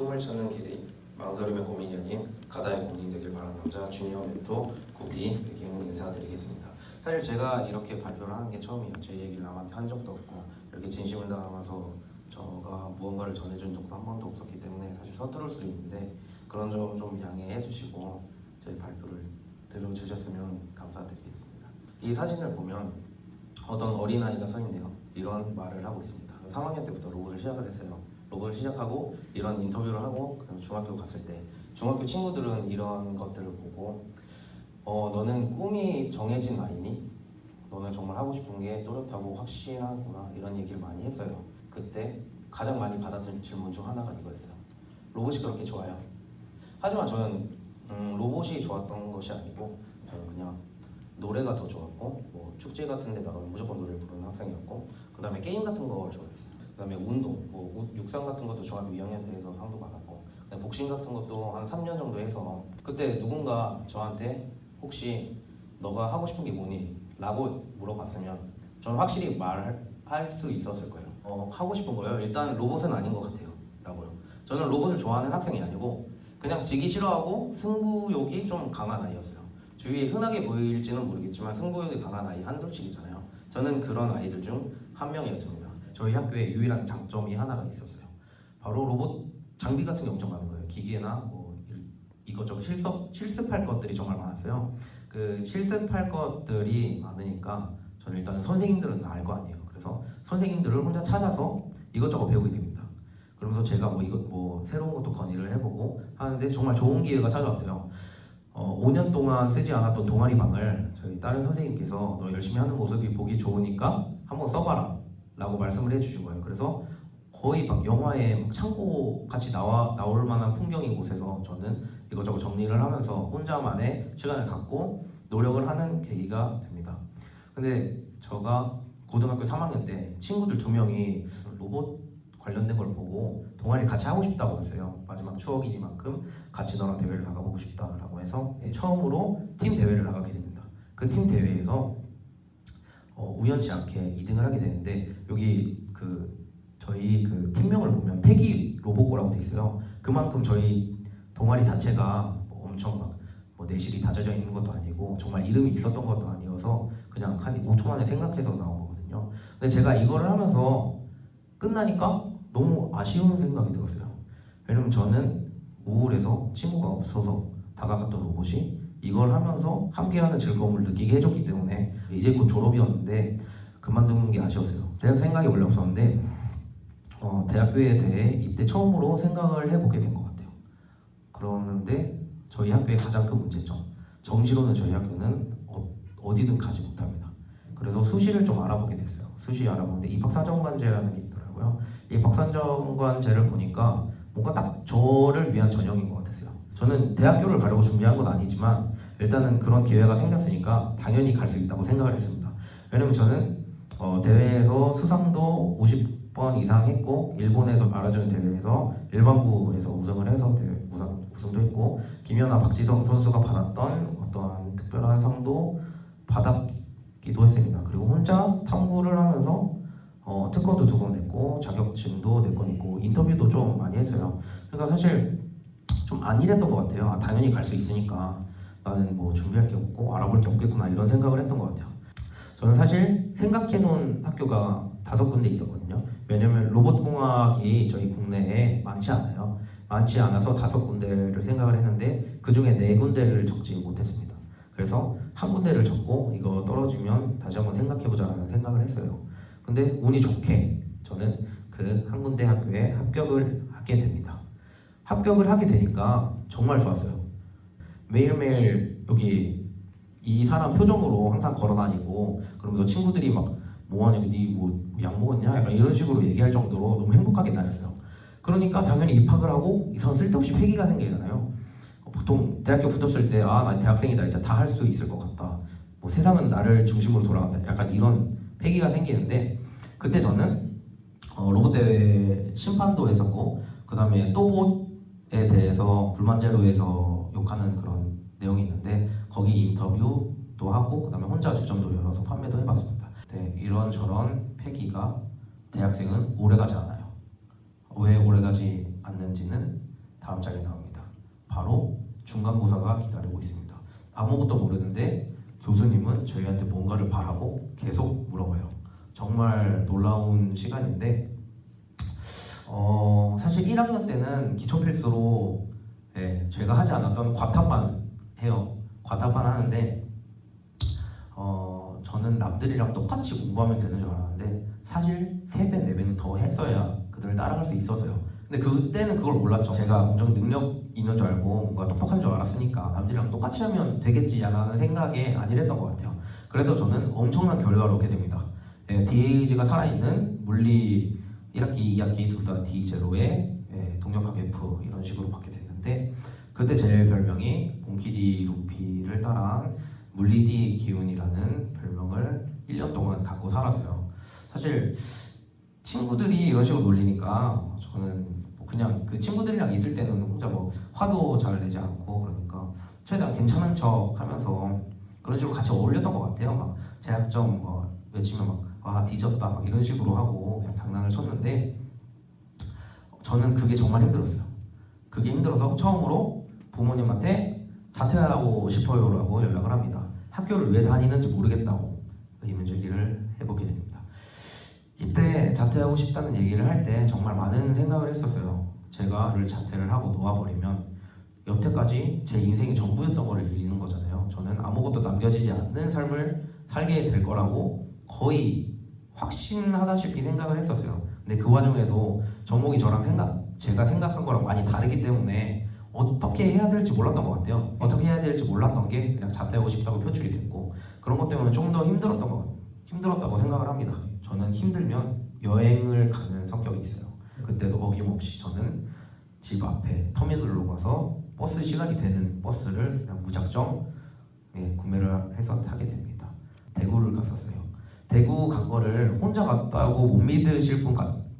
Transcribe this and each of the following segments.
꿈을 찾는 길이 망설임의 고민이 아닌 가다의 고민이 되길 바라는 남자 주니어 멘토 구기 백희웅 인사드리겠습니다. 사실 제가 이렇게 발표를 하는 게 처음이에요. 제 얘기를 남한테 한 적도 없고 이렇게 진심을 담아서 저가 무언가를 전해준 적도 한 번도 없었기 때문에 사실 서투를 수 있는데 그런 점 좀 양해해 주시고 제 발표를 들어주셨으면 감사드리겠습니다. 이 사진을 보면 어떤 어린아이가 서 있네요. 이런 말을 하고 있습니다. 3학년 때부터 로봇을 시작을 했어요. 로봇을 시작하고 이런 인터뷰를 하고 그다음에 중학교 갔을 때 중학교 친구들은 이런 것들을 보고 너는 꿈이 정해진 아이니? 너는 정말 하고 싶은 게 또렷하고 확실하구나 이런 얘기를 많이 했어요. 그때 가장 많이 받았던 질문 중 하나가 이거였어요. 로봇이 그렇게 좋아요? 하지만 저는 로봇이 좋았던 것이 아니고 저는 그냥 노래가 더 좋았고 뭐 축제 같은 데 나가면 무조건 노래를 부르는 학생이었고 그 다음에 게임 같은 거 좋아했어요. 그 다음에 운동, 뭐 육상 같은 것도 중학교 2학년 때에서 상도 받았고 복싱 같은 것도 한 3년 정도 해서 그때 누군가 저한테 혹시 너가 하고 싶은 게 뭐니? 라고 물어봤으면 저는 확실히 말할 수 있었을 거예요. 하고 싶은 거요? 일단 로봇은 아닌 것 같아요 라고요. 저는 로봇을 좋아하는 학생이 아니고 그냥 지기 싫어하고 승부욕이 좀 강한 아이였어요. 주위에 흔하게 보일지는 모르겠지만 승부욕이 강한 아이 한둘씩이잖아요. 저는 그런 아이들 중 한 명이었습니다. 저희 학교에 유일한 장점이 하나가 있었어요. 바로 로봇 장비 같은 게 엄청 많은 거예요. 기계나 뭐 이것저것 실습할 것들이 정말 많았어요. 그 실습할 것들이 많으니까 저는 일단은 선생님들은 알 거 아니에요. 그래서 선생님들을 혼자 찾아서 이것저것 배우게 됩니다. 그러면서 제가 뭐 새로운 것도 건의를 해보고 하는데 정말 좋은 기회가 찾아왔어요. 5년 동안 쓰지 않았던 동아리방을 저희 다른 선생님께서 너 열심히 하는 모습이 보기 좋으니까 한번 써봐라 라고 말씀을 해주신 거예요. 그래서 거의 막 영화에 막 창고 같이 나올 만한 풍경인 곳에서 저는 이것저것 정리를 하면서 혼자만의 시간을 갖고 노력을 하는 계기가 됩니다. 근데 제가 고등학교 3학년 때 친구들 2명이 로봇 관련된 걸 보고 동아리 같이 하고 싶다고 했어요. 마지막 추억이니만큼 같이 너랑 대회를 나가보고 싶다라고 해서 처음으로 팀 대회를 나가게 됩니다. 그 팀 대회에서 우연치 않게 2등을 하게 되는데 여기 저희 그 팀명을 보면 패기 로봇고라고 돼 있어요. 그만큼 저희 동아리 자체가 엄청 뭐 내실이 다져져 있는 것도 아니고 정말 이름이 있었던 것도 아니어서 그냥 한 5초 만에 생각해서 나온 거거든요. 근데 제가 이거를 하면서 끝나니까 너무 아쉬운 생각이 들었어요. 왜냐면 저는 우울해서 친구가 없어서 다가갔던 로봇이 이걸 하면서 함께하는 즐거움을 느끼게 해줬기 때문에 이제 곧 졸업이었는데 그만둔 게 아쉬웠어요. 대학 생각이 원래 없었는데 대학교에 대해 이때 처음으로 생각을 해보게 된 것 같아요. 그러는데 저희 학교의 가장 큰 문제점, 정시로는 저희 학교는 어디든 가지 못합니다. 그래서 수시를 좀 알아보게 됐어요. 수시 알아보는데 입학사정관제라는 게 있더라고요. 입학사정관제를 보니까 뭔가 딱 저를 위한 전형인 것 같았어요. 저는 대학교를 가려고 준비한 건 아니지만 일단은 그런 기회가 생겼으니까 당연히 갈 수 있다고 생각을 했습니다. 왜냐면 저는 대회에서 수상도 50번 이상 했고 일본에서 알아주는 대회에서 일반부에서 우승을 해서 우승도 했고 김연아, 박지성 선수가 받았던 어떠한 특별한 상도 받았기도 했습니다. 그리고 혼자 탐구를 하면서 특허도 2건 냈고 자격증도 4건 있고 인터뷰도 좀 많이 했어요. 그러니까 사실 좀 안일했던 것 같아요. 당연히 갈 수 있으니까 나는 뭐 준비할 게 없고 알아볼 게 없겠구나 이런 생각을 했던 것 같아요. 저는 사실 생각해놓은 학교가 5군데 있었거든요. 왜냐면 로봇공학이 저희 국내에 많지 않아요. 많지 않아서 5군데를 생각을 했는데 그 중에 4군데를 적지 못했습니다. 그래서 한 군데를 적고 이거 떨어지면 다시 한번 생각해보자라는 생각을 했어요. 근데 운이 좋게 저는 그 한 군데 학교에 합격을 하게 됩니다. 합격을 하게 되니까 정말 좋았어요. 매일매일 여기 이 사람 표정으로 항상 걸어다니고 그러면서 친구들이 막 뭐하냐, 니 뭐 약 먹었냐? 약간 이런 식으로 얘기할 정도로 너무 행복하게 다녔어요. 그러니까 당연히 입학을 하고 이상 쓸데없이 패기가 생기잖아요. 보통 대학교 붙었을 때 나 대학생이다 이제 다 할 수 있을 것 같다. 뭐 세상은 나를 중심으로 돌아간다. 약간 이런 패기가 생기는데 그때 저는 로봇 대회 심판도 했었고 그 다음에 또봇에 대해서 불만제로에서 욕하는 그런 내용이 있는데 거기 인터뷰도 하고 그 다음에 혼자 주점도 열어서 판매도 해봤습니다. 네, 이런저런 패기가 대학생은 오래가지 않아요. 왜 오래가지 않는지는 다음 장에 나옵니다. 바로 중간고사가 기다리고 있습니다. 아무것도 모르는데 교수님은 저희한테 뭔가를 바라고 계속 물어봐요. 정말 놀라운 시간인데 사실 1학년 때는 기초필수로 제가 하지 않았던 과탑만 해요. 과탑만 하는데 저는 남들이랑 똑같이 공부하면 되는 줄 알았는데 사실 3배, 4배는 더 했어야 그들을 따라갈 수 있었어요. 근데 그때는 그걸 몰랐죠. 제가 엄청 능력 있는 줄 알고 뭔가 똑똑한 줄 알았으니까 남들이랑 똑같이 하면 되겠지라는 생각에 안일했던 것 같아요. 그래서 저는 엄청난 결과를 얻게 됩니다. DAG가 살아있는 물리 1학기, 2학기 둘 다 D0에 동력학 F 이런 식으로 받게 됐는데 그때 제 별명이 몽키디 루피를 따라한 물리디 기운이라는 별명을 1년 동안 갖고 살았어요. 사실 친구들이 이런 식으로 놀리니까 저는 그냥 그 친구들이랑 있을 때는 혼자 화도 잘 내지 않고 그러니까 최대한 괜찮은 척 하면서 그런 식으로 같이 어울렸던 것 같아요. 막 재학점 외치면 뒤졌다 이런 식으로 하고 그냥 장난을 쳤는데 저는 그게 정말 힘들었어요. 그게 힘들어서 처음으로 부모님한테 자퇴하고 싶어요라고 연락을 합니다. 학교를 왜 다니는지 모르겠다고 의문 제기를 해보게 됩니다. 이때 자퇴하고 싶다는 얘기를 할 때 정말 많은 생각을 했었어요. 제가 자퇴를 하고 놓아버리면 여태까지 제 인생이 전부였던 거를 잃는 거잖아요. 저는 아무것도 남겨지지 않는 삶을 살게 될 거라고 거의 확신하다시피 생각을 했었어요. 근데 그 와중에도 정목이 제가 생각한 거랑 많이 다르기 때문에 어떻게 해야 될지 몰랐던 것 같아요. 어떻게 해야 될지 몰랐던 게 그냥 자퇴하고 싶다고 표출이 됐고 그런 것 때문에 좀 더 힘들었다고 생각을 합니다. 저는 힘들면 여행을 가는 성격이 있어요. 그때도 어김없이 저는 집 앞에 터미널로 가서 버스 시간이 되는 버스를 그냥 무작정 구매를 해서 타게 됩니다. 대구를 갔었어요. 대구 간 거를 혼자 갔다고 못 믿으실 분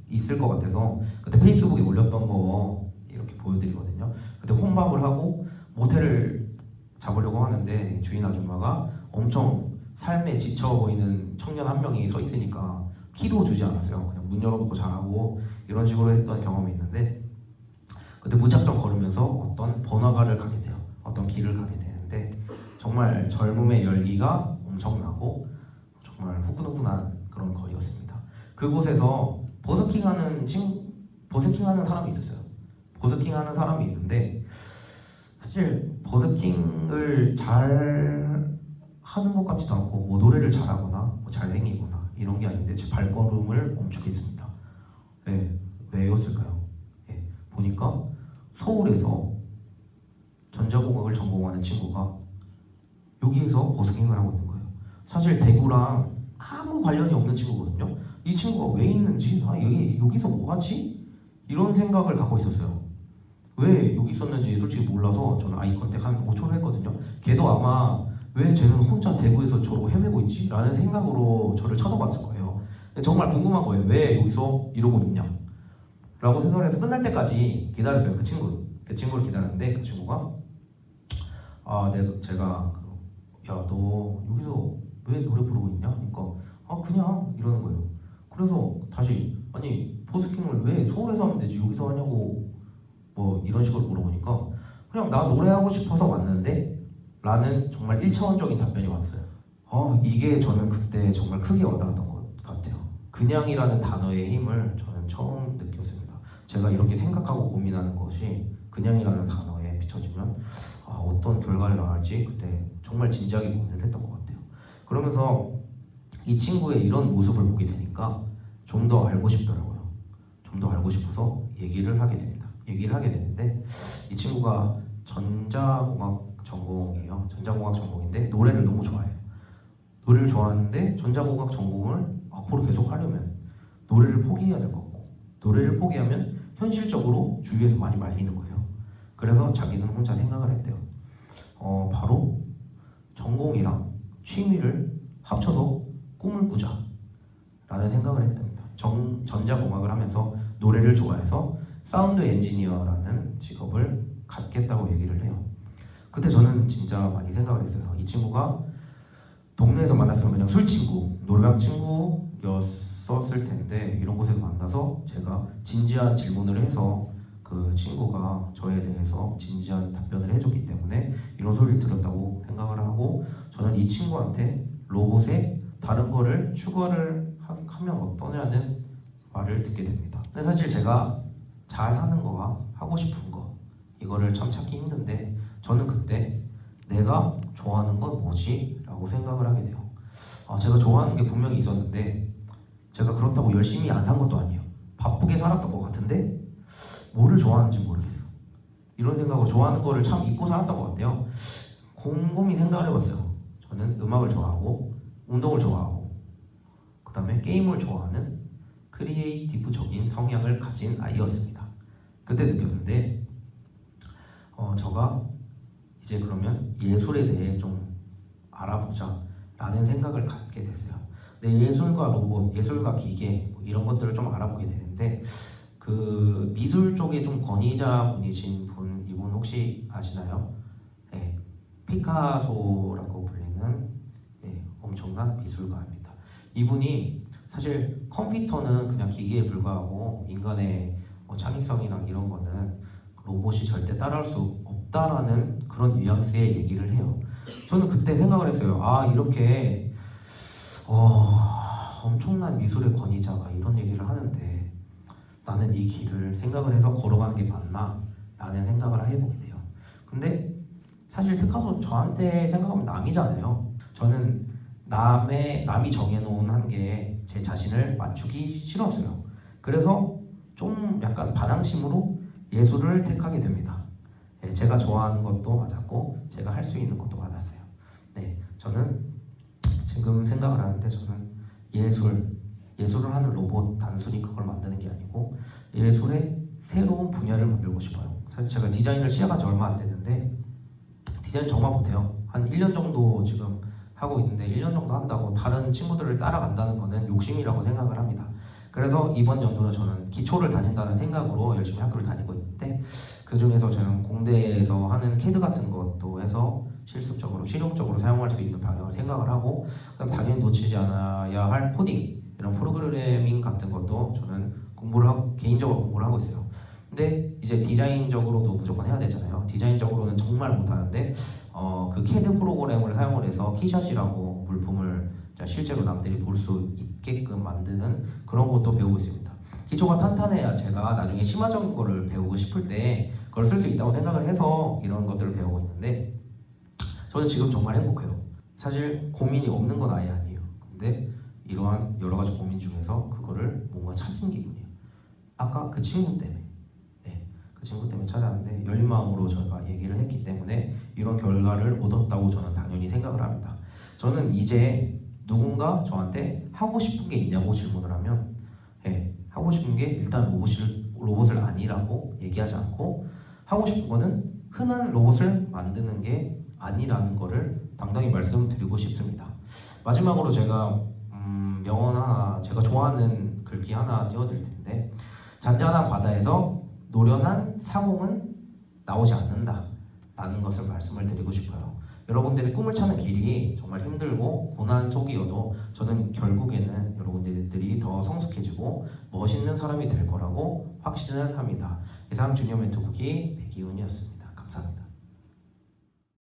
있을 것 같아서 그때 페이스북에 올렸던 거 이렇게 보여드리거든요. 그때 혼밥을 하고 모텔을 잡으려고 하는데 주인 아줌마가 엄청 삶에 지쳐 보이는 청년 한 명이 서 있으니까 키도 주지 않았어요. 그냥 문 열어놓고 자라고 이런 식으로 했던 경험이 있는데 그때 무작정 걸으면서 어떤 번화가를 가게 돼요. 어떤 길을 가게 되는데 정말 젊음의 열기가 엄청나고 정말 후끈후끈한 그런 거리였습니다. 그곳에서 버스킹하는 사람이 있었어요. 버스킹하는 사람이 있는데 사실 버스킹을 잘 하는 것 같지도 않고 노래를 잘하거나 잘생기거나 이런 게 아닌데 제 발걸음을 멈추게 했습니다. 왜였을까요? 보니까 서울에서 전자공학을 전공하는 친구가 여기에서 버스킹을 하고 있는 거예요. 사실 대구랑 아무 관련이 없는 친구거든요. 이 친구가 왜 있는지 여기서 뭐하지? 이런 생각을 갖고 있었어요. 왜 여기 있었는지 솔직히 몰라서 저는 아이 컨택 한 5초를 했거든요. 걔도 아마 왜 쟤는 혼자 대구에서 저러고 헤매고 있지? 라는 생각으로 저를 쳐다봤을 거예요. 정말 궁금한 거예요. 왜 여기서 이러고 있냐? 라고 생각을 해서 끝날 때까지 기다렸어요. 그 친구를 기다렸는데 그 친구가 제가 야 너 여기서 왜 노래 부르고 있냐? 그러니까 그냥 이러는 거예요. 그래서 다시 아니 버스킹을 왜 서울에서 하면 되지 여기서 하냐고 이런 식으로 물어보니까 그냥 나 노래하고 싶어서 왔는데 라는 정말 1차원적인 답변이 왔어요. 이게 저는 그때 정말 크게 와닿았던 것 같아요. 그냥이라는 단어의 힘을 저는 처음 느꼈습니다. 제가 이렇게 생각하고 고민하는 것이 그냥이라는 단어에 비춰지면 어떤 결과를 낳을지 그때 정말 진지하게 고민을 했던 것 같아요. 그러면서 이 친구의 이런 모습을 보게 되니까 좀 더 알고 싶더라고요. 좀 더 알고 싶어서 얘기를 하게 되는데 이 친구가 전자공학 전공이에요. 전자공학 전공인데 노래를 너무 좋아해요. 노래를 좋아하는데 전자공학 전공을 앞으로 계속 하려면 노래를 포기해야 될 것 같고 노래를 포기하면 현실적으로 주위에서 많이 말리는 거예요. 그래서 자기는 혼자 생각을 했대요. 바로 전공이랑 취미를 합쳐서 꿈을 꾸자 라는 생각을 했답니다. 전자공학을 하면서 노래를 좋아해서 사운드 엔지니어라는 직업을 갖겠다고 얘기를 해요. 그때 저는 진짜 많이 생각을 했어요. 이 친구가 동네에서 만났으면 그냥 술 친구, 노래방 친구였었을 텐데 이런 곳에서 만나서 제가 진지한 질문을 해서 그 그 친구가 저에 대해서 진지한 답변을 해줬기 때문에 이런 소리를 들었다고 생각을 하고 저는 이 친구한테 로봇에 다른 거를 추가를 하면 어떠냐는 말을 듣게 됩니다. 근데 사실 제가 잘하는 거와 하고 싶은 거 이거를 참 찾기 힘든데 저는 그때 내가 좋아하는 건 뭐지? 라고 생각을 하게 돼요. 제가 좋아하는 게 분명히 있었는데 제가 그렇다고 열심히 안 산 것도 아니에요. 바쁘게 살았던 것 같은데 뭐를 좋아하는지 모르겠어. 이런 생각으로 좋아하는 거를 참 잊고 살았던 것 같아요. 곰곰이 생각을 해봤어요. 저는 음악을 좋아하고 운동을 좋아하고 그 다음에 게임을 좋아하는 크리에이티브적인 성향을 가진 아이였습니다. 그때 느꼈는데 저가 이제 그러면 예술에 대해 좀 알아보자 라는 생각을 갖게 됐어요. 근데 예술과 로봇, 예술과 기계 뭐 이런 것들을 좀 알아보게 되는데 그 미술 쪽에 좀 권위자분이신 분 이분 혹시 아시나요? 네, 피카소라고 불리는 엄청난 미술가입니다. 이분이 사실 컴퓨터는 그냥 기계에 불과하고 인간의 창의성이나 이런 거는 로봇이 절대 따라할 수 없다라는 그런 뉘앙스의 얘기를 해요. 저는 그때 생각을 했어요. 이렇게 엄청난 미술의 권위자가 이런 얘기를 하는데 나는 이 길을 생각을 해서 걸어가는 게 맞나? 라는 생각을 해보게 돼요. 근데 사실 피카소 저한테 생각하면 남이잖아요. 저는 남이 정해놓은 한계에 제 자신을 맞추기 싫었어요. 그래서 좀 약간 반항심으로 예술을 택하게 됩니다. 제가 좋아하는 것도 맞았고 제가 할 수 있는 것도 맞았어요. 네, 저는 지금 생각을 하는데 저는 예술을 하는 로봇 단순히 그걸 만드는 게 아니고 예술의 새로운 분야를 만들고 싶어요. 사실 제가 디자인을 시작한 지 얼마 안 됐는데 디자인 정말 못해요. 한 1년 정도 지금 하고 있는데 1년 정도 한다고 다른 친구들을 따라간다는 거는 욕심이라고 생각을 합니다. 그래서 이번 연도는 저는 기초를 다진다는 생각으로 열심히 학교를 다니고 있는데 그 중에서 저는 공대에서 하는 캐드 같은 것도 해서 실습적으로 실용적으로 사용할 수 있는 방향을 생각을 하고 그다음 당연히 놓치지 않아야 할 코딩 이런 프로그래밍 같은 것도 저는 개인적으로 공부를 하고 있어요. 근데 이제 디자인적으로도 무조건 해야 되잖아요. 디자인적으로는 정말 못하는데 그 캐드 프로그램을 사용을 해서 키샷이라고 물품을 실제로 남들이 볼 수 있게끔 만드는 그런 것도 배우고 있습니다. 기초가 탄탄해야 제가 나중에 심화적인 거를 배우고 싶을 때 그걸 쓸 수 있다고 생각을 해서 이런 것들을 배우고 있는데 저는 지금 정말 행복해요. 사실 고민이 없는 건 아예 아니에요. 근데 이러한 여러 가지 고민 중에서 그거를 뭔가 찾은 기분이에요. 아까 그 친구 때문에 그 친구 때문에 찾아왔는데 열린 마음으로 저희가 얘기를 했기 때문에 이런 결과를 얻었다고 저는 당연히 생각을 합니다. 저는 이제 누군가 저한테 하고 싶은 게 있냐고 질문을 하면 하고 싶은 게 일단 로봇을 아니라고 얘기하지 않고 하고 싶은 거는 흔한 로봇을 만드는 게 아니라는 거를 당당히 말씀드리고 싶습니다. 마지막으로 제가 명언 하나, 제가 좋아하는 글귀 하나 띄워드릴 텐데 잔잔한 바다에서 노련한 사공은 나오지 않는다 라는 것을 말씀을 드리고 싶어요. 여러분들의 꿈을 찾는 길이 정말 힘들고 고난 속이어도 저는 결국에는 여러분들이 더 성숙해지고 멋있는 사람이 될 거라고 확신을 합니다. 이상 주니어 멘토 국기 백이훈이었습니다.